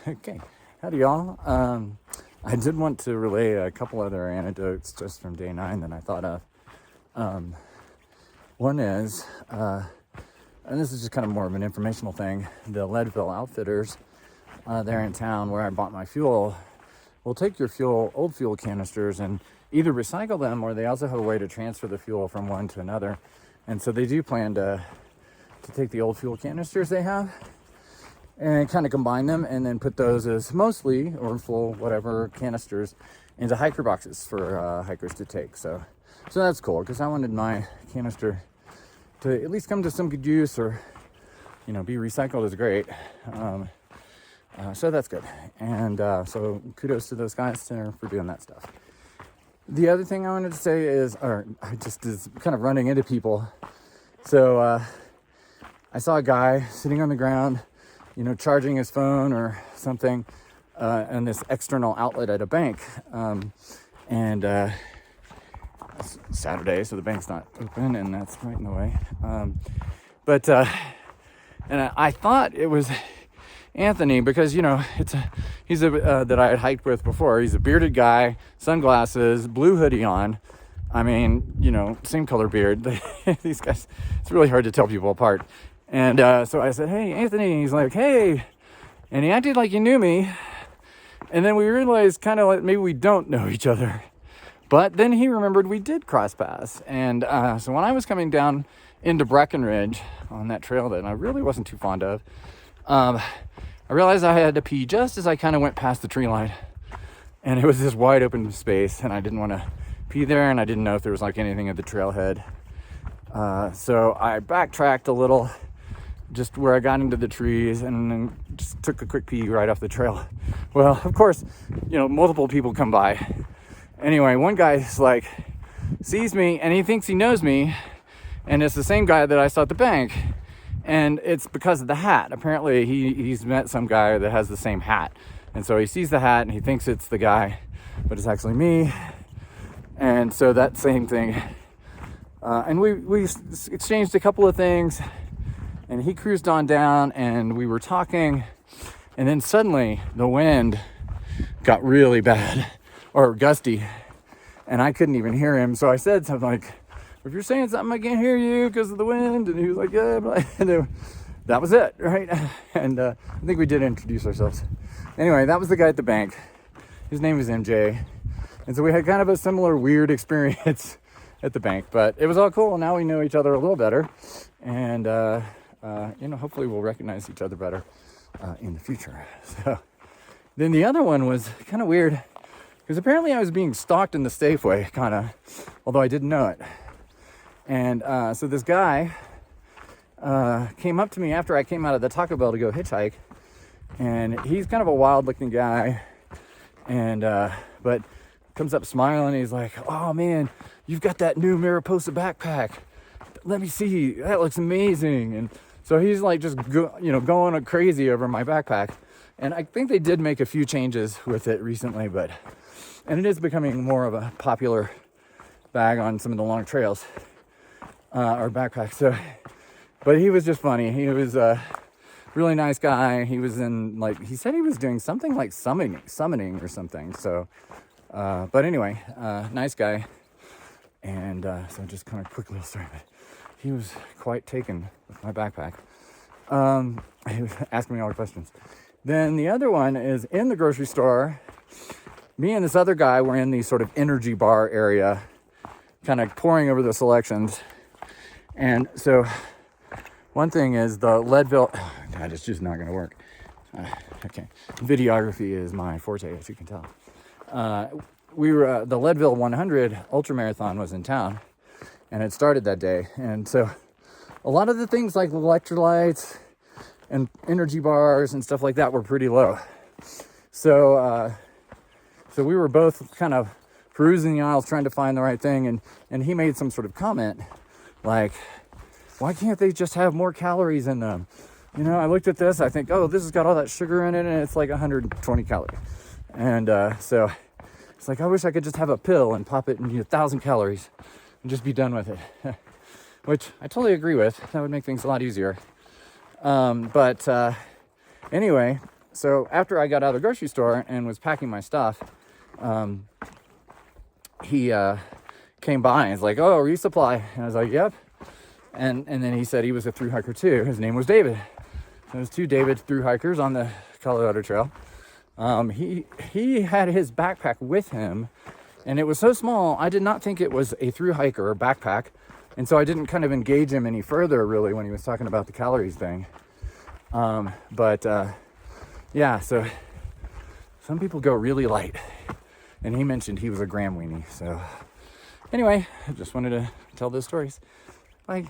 Okay, howdy y'all. I did want to relay a couple other anecdotes just from day 9 that I thought of. One is, and this is just kind of more of an informational thing, the Leadville Outfitters there in town where I bought my fuel will take your old fuel canisters and either recycle them, or they also have a way to transfer the fuel from one to another. And so they do plan to take the old fuel canisters they have and kind of combine them and then put those as mostly or full whatever canisters into hiker boxes for hikers to take. So that's cool, because I wanted my canister to at least come to some good use, or be recycled is great. So that's good, and so kudos to those guys for doing that stuff. The other thing I wanted to say is, is kind of running into people. So I saw a guy sitting on the ground, charging his phone or something, and this external outlet at a bank. And it's Saturday, so the bank's not open, and that's right in the way. And I thought it was Anthony, because he's that I had hiked with before. He's a bearded guy, sunglasses, blue hoodie on. I mean, same color beard. These guys, it's really hard to tell people apart. And so I said, "Hey, Anthony." And he's like, "Hey," and he acted like he knew me. And then we realized kind of like maybe we don't know each other. But then he remembered we did cross paths. And so when I was coming down into Breckenridge on that trail that I really wasn't too fond of, I realized I had to pee just as I kind of went past the tree line. And it was this wide open space, and I didn't want to pee there, and I didn't know if there was like anything at the trailhead. So I backtracked a little, just where I got into the trees, and then just took a quick pee right off the trail. Well, of course, multiple people come by. Anyway, one guy's like, sees me, and he thinks he knows me, and it's the same guy that I saw at the bank. And it's because of the hat. Apparently he's met some guy that has the same hat. And so he sees the hat and he thinks it's the guy, but it's actually me. And so that same thing. And we exchanged a couple of things, and he cruised on down, and we were talking. And then suddenly the wind got really bad, or gusty, and I couldn't even hear him. So I said something like, "If you're saying something, I can't hear you because of the wind." And he was like, "Yeah," and that was it, right? And I think we did introduce ourselves. Anyway, that was the guy at the bank. His name was MJ. And so we had kind of a similar weird experience at the bank, but it was all cool. Now we know each other a little better, and hopefully we'll recognize each other better in the future. So then the other one was kind of weird, because apparently I was being stalked in the Safeway, kind of, although I didn't know it. And so this guy came up to me after I came out of the Taco Bell to go hitchhike, and he's kind of a wild looking guy, and but comes up smiling. He's like, "Oh man, you've got that new Mariposa backpack. Let me see. That looks amazing." And so he's like just going crazy over my backpack. And I think they did make a few changes with it recently, and it is becoming more of a popular bag on some of the long trails, or backpacks. So, but he was just funny. He was a really nice guy. He was he said he was doing something like summoning or something. So, but anyway, nice guy. And so just kind of quick little story, but he was quite taken with my backpack. He was asking me all the questions. Then the other one is in the grocery store. Me and this other guy were in the sort of energy bar area, kind of pouring over the selections. And so one thing is the Leadville, oh God, it's just not going to work. Okay. Videography is my forte, as you can tell. The Leadville 100 ultramarathon was in town, and it started that day. And so a lot of the things like electrolytes and energy bars and stuff like that were pretty low. So we were both kind of perusing the aisles trying to find the right thing, and he made some sort of comment like, "Why can't they just have more calories in them? I looked at this, I think, oh, this has got all that sugar in it, and it's like 120 calories. And so it's like, I wish I could just have a pill and pop it in 1,000 calories and just be done with it." Which I totally agree with. That would make things a lot easier. Anyway, So after I got out of the grocery store and was packing my stuff, he came by and was like, "Oh, resupply." And I was like, "Yep." And then he said he was a thru hiker too. His name was David. There was 2 David thru hikers on the Colorado Trail. He had his backpack with him, and it was so small, I did not think it was a thru hiker or backpack. And so I didn't kind of engage him any further, really, when he was talking about the calories thing. Yeah, so some people go really light. And he mentioned he was a gram weenie. So anyway, I just wanted to tell those stories. Bye.